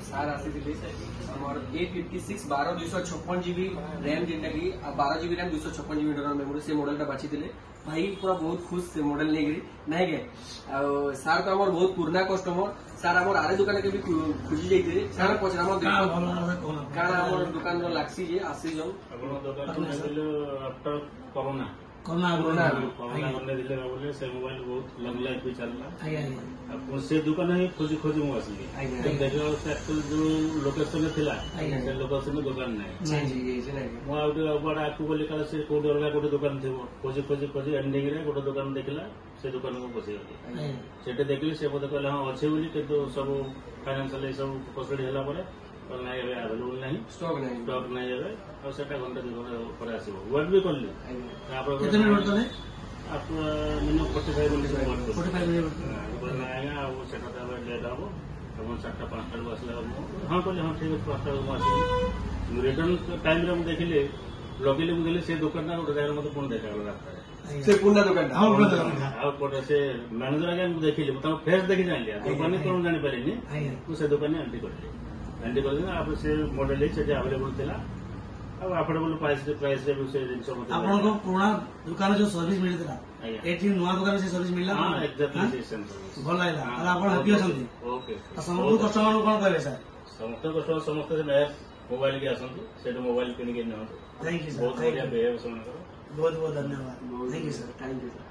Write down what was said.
सार आसी A56 12/256 GB RAM जेनटा कि 12 GB RAM 256 GB internal memory से मॉडल बाची भाई पूरा बहुत खुश से मॉडल नहीं नहीं के सार तो आम बहुत पुराना कस्टमर सार आम आरे दुकान के भी खुजी जाइए सार पचरा दुकान लागसी जे आसी जन आफ्टर कोरोना कोरोना बोले से मोबाइल बहुत लंग लाइफ भी चलला से दुकान ही खोजी खोजी मुझे आसिली देखो जो लोकेशन थिला से लोकेशन दुकान नहीं बड़ा आकु बोली काल से कोड अलग गोटे दुकान थी खोजी खोजी खोजी एंडिंग रे गोटे दुकान देखला से दुकान को बसी गली सेटे देखली से बोले कहला हां अच्छे बोली किंतु सब फाइनेंशियल सब फैसिलिटी हला परे नहीं अवेलेबल नहीं स्टॉक नहीं है और सेटा घंटा 2 घंटा पर आसीबो वेट भी करली कितने मिनट तले आप मिनिमम 45 मिनट आएगा वो सेटा तब लेट हो हम 4-5 बजे आसला हां कहले हां ठीक है 5 बजे रिटर्न टाइम रे हम देखिले लगेले मुझे से दुकान ना गोटे जगह मत पुन देखा रास्ता से पुना दुकान हां पुना दुकान आ कोटे से मैनेजर आगे देखिले त फेस देखि जान लिया दुकान कोन जानि पारेनी तो से दुकान एंट्री करले एंट्री करले आप से मॉडल से अवेलेबल थिला अब अफोर्डेबल प्राइस रे भी से जिंस मत आपन को पुराना दुकान जो सर्विस मिलतला एठी नुवा दुकान से सर्विस मिलला हां एग्जैक्टली से सेम भल लागला और आपन हैप्पी अछंती ओके समस्त कस्टमर को कोन कहबे सर समस्त कस्टमर समस्त से नया मोबाइल के आसंतु से मोबाइल किन के न थैंक यू सर बहुत बढ़िया बिहेव सुन करो बहुत बहुत धन्यवाद थैंक यू सर